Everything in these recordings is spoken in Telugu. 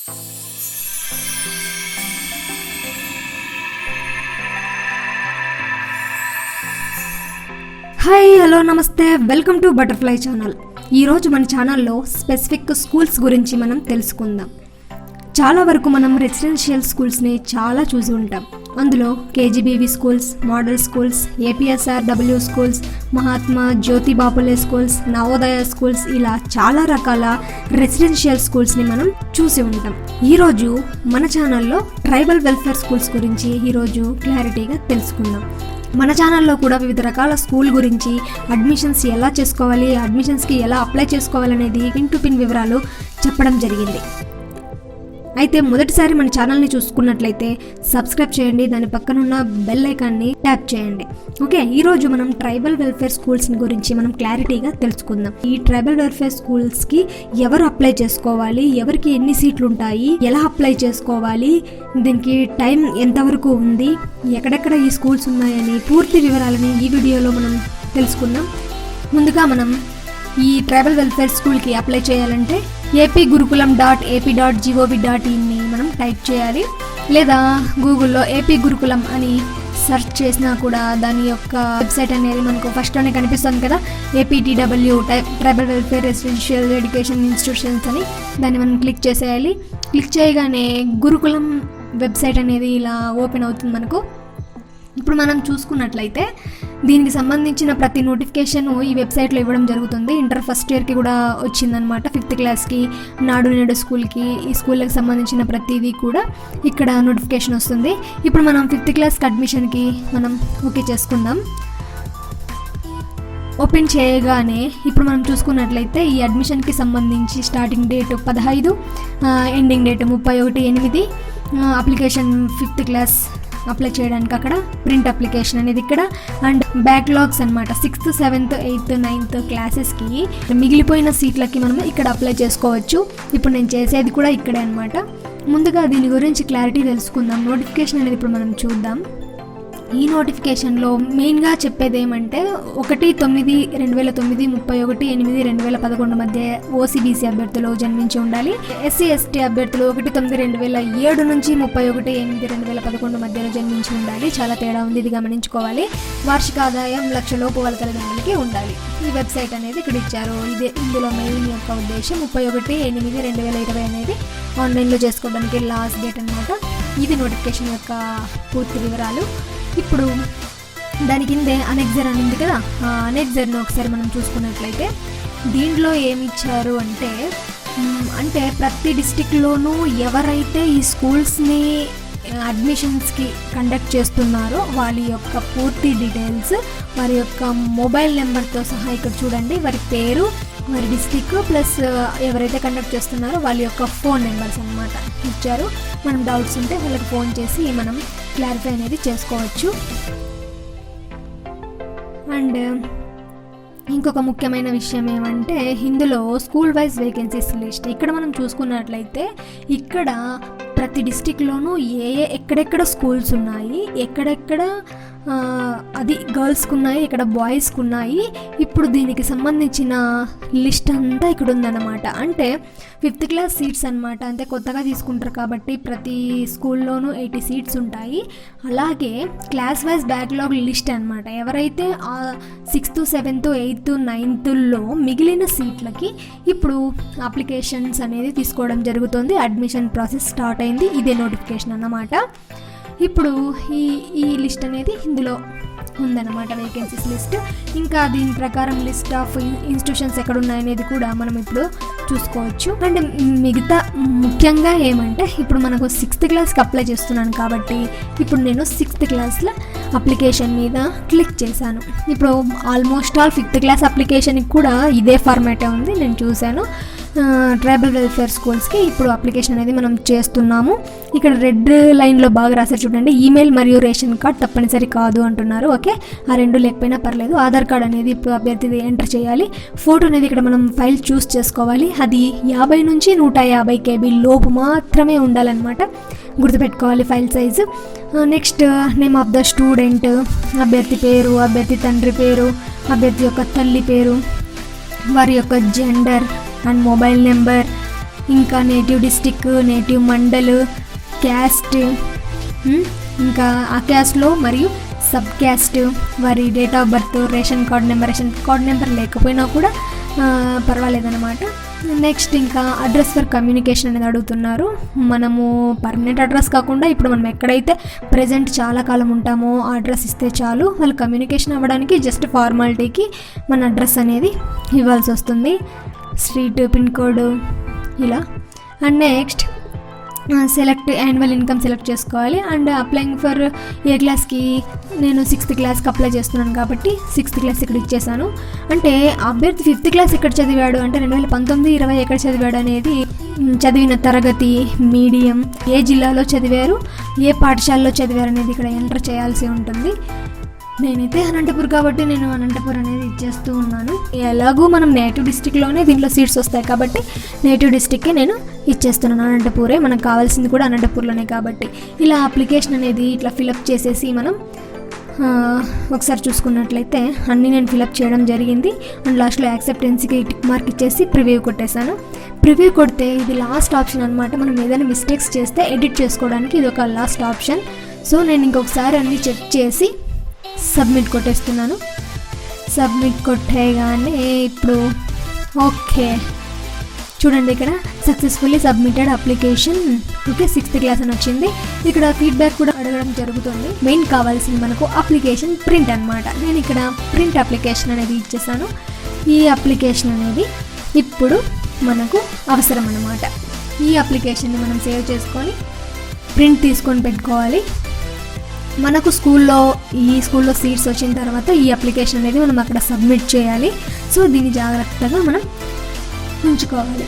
హాయ్ హలో నమస్తే, వెల్కమ్ టు బటర్ఫ్లై ఛానల్. ఈరోజు మన ఛానల్లో స్పెసిఫిక్ స్కూల్స్ గురించి మనం తెలుసుకుందాం. చాలా వరకు మనం రెసిడెన్షియల్ స్కూల్స్ని చాలా చూసి ఉంటాం. అందులో KGBV schools, model schools, APSRW schools, Mahatma Jyoti Bapule schools, Navodaya schools, ఇలా చాలా రకాల రెసిడెన్షియల్ స్కూల్స్ని మనం చూసి ఉంటాం. ఈరోజు మన ఛానల్లో ట్రైబల్ వెల్ఫేర్ స్కూల్స్ గురించి ఈరోజు క్లారిటీగా తెలుసుకుందాం. మన ఛానల్లో కూడా వివిధ రకాల స్కూల్ గురించి, అడ్మిషన్స్ ఎలా చేసుకోవాలి, అడ్మిషన్స్కి ఎలా అప్లై చేసుకోవాలనేది పిన్ టు పిన్ వివరాలు చెప్పడం జరిగింది. అయితే మొదటిసారి మన ఛానల్ని చూసుకున్నట్లయితే సబ్స్క్రైబ్ చేయండి, దాని పక్కనున్న బెల్ ఐకాన్ని ట్యాప్ చేయండి. ఓకే, ఈరోజు మనం ట్రైబల్ వెల్ఫేర్ స్కూల్స్ గురించి మనం క్లారిటీగా తెలుసుకుందాం. ఈ ట్రైబల్ వెల్ఫేర్ స్కూల్స్కి ఎవరు అప్లై చేసుకోవాలి, ఎవరికి ఎన్ని సీట్లు ఉంటాయి, ఎలా అప్లై చేసుకోవాలి, దీనికి టైం ఎంతవరకు ఉంది, ఎక్కడెక్కడ ఈ స్కూల్స్ ఉన్నాయని పూర్తి వివరాలని ఈ వీడియోలో మనం తెలుసుకుందాం. ముందుగా మనం ఈ ట్రైబల్ వెల్ఫేర్ స్కూల్కి అప్లై చేయాలంటే gurukulam.ap.gov.in మనం టైప్ చేయాలి. లేదా గూగుల్లో ఏపీ గురుకులం అని సెర్చ్ చేసినా కూడా దాని యొక్క వెబ్సైట్ అనేది మనకు ఫస్ట్లోనే కనిపిస్తుంది కదా, APTW tribal welfare residential education institutions అని. దాన్ని మనం క్లిక్ చేసేయాలి. క్లిక్ చేయగానే గురుకులం వెబ్సైట్ అనేది ఇలా ఓపెన్ అవుతుంది మనకు. ఇప్పుడు మనం చూసుకున్నట్లయితే దీనికి సంబంధించిన ప్రతి నోటిఫికేషన్ ఈ వెబ్సైట్లో ఇవ్వడం జరుగుతుంది. ఇంటర్ ఫస్ట్ ఇయర్కి కూడా వచ్చిందనమాట. 5th క్లాస్కి, నాడు నేడు స్కూల్కి, ఈ స్కూళ్ళకి సంబంధించిన ప్రతిదీ కూడా ఇక్కడ నోటిఫికేషన్ వస్తుంది. ఇప్పుడు మనం 5th క్లాస్కి అడ్మిషన్కి మనం ఓకే చేసుకుందాం. ఓపెన్ చేయగానే ఇప్పుడు మనం చూసుకున్నట్లయితే ఈ అడ్మిషన్కి సంబంధించి starting date 15, ending date 31/8. Application 5th class apply చేయడానికి అక్కడ ప్రింట్ అప్లికేషన్ అనేది ఇక్కడ. అండ్ బ్యాక్లాగ్స్ అనమాట, 6th, 7th, 8th, 9th క్లాసెస్కి మిగిలిపోయిన సీట్లకి మనం ఇక్కడ అప్లై చేసుకోవచ్చు. ఇప్పుడు నేను చేసేది కూడా ఇక్కడే అనమాట. ముందుగా దీని గురించి క్లారిటీ తెలుసుకుందాం. నోటిఫికేషన్ అనేది ఇప్పుడు మనం చూద్దాం. ఈ నోటిఫికేషన్లో మెయిన్గా చెప్పేది ఏమంటే 1/9/2009, 31/8/2011 మధ్య OCBC అభ్యర్థులు జన్మించి ఉండాలి. SC/ST అభ్యర్థులు 1/9/2007 నుంచి 31/8/2011 మధ్యలో జన్మించి ఉండాలి. చాలా తేడా ఉంది, ఇది గమనించుకోవాలి. వార్షిక ఆదాయం 1,00,000 లోపు కలిగిన వాళ్ళకి ఉండాలి. ఈ వెబ్సైట్ అనేది ఇక్కడ ఇచ్చారు. ఇందులో మెయిన్ యొక్క ఉద్దేశం 31/8/2020 అనేది ఆన్లైన్లో చేసుకోవడానికి లాస్ట్ డేట్ అనమాట. ఇది నోటిఫికేషన్ యొక్క పూర్తి వివరాలు. ఇప్పుడు దాని కిందే అనెక్జర్ అని ఉంది కదా, ఆ అనెక్జర్ను ఒకసారి మనం చూసుకున్నట్లయితే దీంట్లో ఏమి ఇచ్చారు అంటే ప్రతి డిస్టిక్లోనూ ఎవరైతే ఈ స్కూల్స్ని అడ్మిషన్స్కి కండక్ట్ చేస్తున్నారో వాళ్ళ యొక్క పూర్తి డీటెయిల్స్, వారి యొక్క మొబైల్ నెంబర్తో సహా ఇక్కడ చూడండి, వారి పేరు, వారి డిస్టిక్ ప్లస్ ఎవరైతే కండక్ట్ చేస్తున్నారో వాళ్ళ యొక్క ఫోన్ నెంబర్స్ అన్నమాట ఇచ్చారు. మనం డౌట్స్ ఉంటే వాళ్ళకి ఫోన్ చేసి మనం క్లారిఫై అనేది చేసుకోవచ్చు. అండ్ ఇంకొక ముఖ్యమైన విషయం ఏమంటే ఇందులో స్కూల్ వైజ్ వేకెన్సీస్ లిస్ట్ ఇక్కడ మనం చూసుకున్నట్లయితే ఇక్కడ ప్రతి డిస్టిక్లోనూ ఎక్కడెక్కడ స్కూల్స్ ఉన్నాయి, ఎక్కడెక్కడ అది గర్ల్స్కి ఉన్నాయి, ఇక్కడ బాయ్స్కి ఉన్నాయి. ఇప్పుడు దీనికి సంబంధించిన లిస్ట్ అంతా ఇక్కడ ఉందన్నమాట. అంటే 5th క్లాస్ సీట్స్ అనమాట. అంటే కొత్తగా తీసుకుంటారు కాబట్టి ప్రతి స్కూల్లోనూ 80 సీట్స్ ఉంటాయి. అలాగే క్లాస్ వైజ్ బ్యాక్లాగ్ లిస్ట్ అనమాట. ఎవరైతే 6th, 7th, 8th, 9thలో మిగిలిన సీట్లకి ఇప్పుడు అప్లికేషన్స్ అనేది తీసుకోవడం జరుగుతుంది. అడ్మిషన్ ప్రాసెస్ స్టార్ట్ అయింది. ఇదే నోటిఫికేషన్ అన్నమాట. ఇప్పుడు ఈ లిస్ట్ అనేది ఇందులో ఉందన్నమాట, వేకెన్సీస్ లిస్ట్. ఇంకా దీని ప్రకారం లిస్ట్ ఆఫ్ ఇన్స్టిట్యూషన్స్ ఎక్కడ ఉన్నాయనేది కూడా మనం ఇప్పుడు చూసుకోవచ్చు. అండ్ మిగతా ముఖ్యంగా ఏమంటే ఇప్పుడు మనకు 6th క్లాస్కి అప్లై చేస్తున్నాను కాబట్టి ఇప్పుడు నేను 6th క్లాస్లో అప్లికేషన్ మీద క్లిక్ చేశాను. ఇప్పుడు ఆల్మోస్ట్ ఆల్ 5th క్లాస్ అప్లికేషన్కి కూడా ఇదే ఫార్మాటే ఉంది, నేను చూశాను. ట్రైబల్ వెల్ఫేర్ స్కూల్స్కి ఇప్పుడు అప్లికేషన్ అనేది మనం చేస్తున్నాము. ఇక్కడ రెడ్ లైన్లో బాగా రాశారు చూడండి, ఈమెయిల్ మరియు రేషన్ కార్డ్ తప్పనిసరి కాదు అంటున్నారు. ఓకే, ఆ రెండు లేకపోయినా పర్లేదు. ఆధార్ కార్డ్ అనేది అభ్యర్థి ఎంటర్ చేయాలి. ఫోటో అనేది ఇక్కడ మనం ఫైల్ చూస్ చేసుకోవాలి. అది 50 నుంచి 150 KB లోపు మాత్రమే ఉండాలన్నమాట, గుర్తుపెట్టుకోవాలి file size. Next name of the student, అభ్యర్థి పేరు, అభ్యర్థి తండ్రి పేరు, అభ్యర్థి యొక్క తల్లి పేరు, వారి యొక్క జెండర్ అండ్ మొబైల్ నెంబర్, ఇంకా native district, native mandal, caste, ఇంకా ఆ క్యాస్ట్లో మరియు సబ్ క్యాస్ట్, వారి date of birth, ration card number లేకపోయినా కూడా పర్వాలేదన్నమాట. నెక్స్ట్ ఇంకా అడ్రస్ ఫర్ కమ్యూనికేషన్ అనేది అడుగుతున్నారు. మనము పర్మనెంట్ అడ్రస్ కాకుండా ఇప్పుడు మనం ఎక్కడైతే ప్రజెంట్ చాలా కాలం ఉంటామో ఆ అడ్రస్ ఇస్తే చాలు. వాళ్ళు కమ్యూనికేషన్ అవ్వడానికి జస్ట్ ఫార్మాలిటీకి మన అడ్రస్ అనేది ఇవ్వాల్సి వస్తుంది, స్ట్రీట్, పిన్ కోడ్ ఇలా. And next select annual income select చేసుకోవాలి. అండ్ అప్లయింగ్ ఫర్ ఏ క్లాస్కి, నేను 6th క్లాస్కి అప్లై చేస్తున్నాను కాబట్టి 6th క్లాస్ ఇక్కడ ఇచ్చేసాను. అంటే అభ్యర్థి 5th క్లాస్ ఎక్కడ చదివాడు అంటే 2019-20 ఎక్కడ చదివాడు అనేది, చదివిన తరగతి, మీడియం, ఏ జిల్లాలో చదివారు, ఏ పాఠశాలలో చదివారు అనేది ఇక్కడ ఎంటర్ చేయాల్సి ఉంటుంది. నేనైతే అనంతపూర్ కాబట్టి నేను అనంతపూర్ అనేది ఇచ్చేస్తూ ఉన్నాను. ఎలాగూ మనం నేటివ్ డిస్టిక్లోనే దీంట్లో సీట్స్ వస్తాయి కాబట్టి నేటివ్ డిస్టిక్కే నేను ఇచ్చేస్తున్నాను. అనంతపూరే మనకు కావాల్సింది కూడా అనంతపూర్లోనే కాబట్టి. ఇలా అప్లికేషన్ అనేది ఇట్లా ఫిలప్ చేసేసి మనం ఒకసారి చూసుకున్నట్లయితే అన్నీ నేను ఫిలప్ చేయడం జరిగింది. అండ్ లాస్ట్లో యాక్సెప్టెన్సీకి టిక్ మార్క్ ఇచ్చేసి ప్రివ్యూ కొట్టేశాను. ప్రివ్యూ కొడితే ఇది లాస్ట్ ఆప్షన్ అనమాట. మనం ఏదైనా మిస్టేక్స్ చేస్తే ఎడిట్ చేసుకోవడానికి ఇది ఒక లాస్ట్ ఆప్షన్. సో నేను ఇంకొకసారి అన్నీ చెక్ చేసి సబ్మిట్ కొట్టేస్తున్నాను. సబ్మిట్ కొట్టేయగానే ఇప్పుడు ఓకే చూడండి, ఇక్కడ successfully submitted application, okay 6th class అని వచ్చింది. ఇక్కడ ఫీడ్బ్యాక్ కూడా అడగడం జరుగుతుంది. మెయిన్ కావాల్సింది మనకు అప్లికేషన్ ప్రింట్ అనమాట. నేను ఇక్కడ ప్రింట్ అప్లికేషన్ అనేది ఇచ్చేసాను. ఈ అప్లికేషన్ అనేది ఇప్పుడు మనకు అవసరం అన్నమాట. ఈ అప్లికేషన్ని మనం సేవ్ చేసుకొని ప్రింట్ తీసుకొని పెట్టుకోవాలి. మనకు ఈ స్కూల్లో సీట్స్ వచ్చిన తర్వాత ఈ అప్లికేషన్ అనేది మనం అక్కడ సబ్మిట్ చేయాలి. సో దీన్ని జాగ్రత్తగా మనం ఉంచుకోవాలి.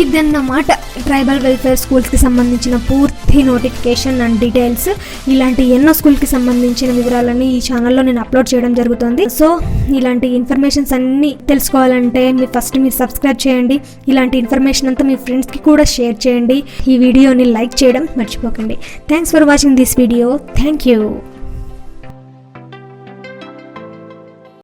ఇదన్నమాట ట్రైబల్ వెల్ఫేర్ స్కూల్స్కి సంబంధించిన పూర్తి నోటిఫికేషన్ అండ్ డీటెయిల్స్. ఇలాంటి ఎన్నో స్కూల్కి సంబంధించిన వివరాలని ఈ ఛానల్లో నేను అప్లోడ్ చేయడం జరుగుతుంది. సో ఇలాంటి ఇన్ఫర్మేషన్స్ అన్నీ తెలుసుకోవాలంటే మీరు సబ్స్క్రైబ్ చేయండి. ఇలాంటి ఇన్ఫర్మేషన్ అంతా మీ ఫ్రెండ్స్కి కూడా షేర్ చేయండి. ఈ వీడియోని లైక్ చేయడం మర్చిపోకండి. Thanks for watching this video. Thank you.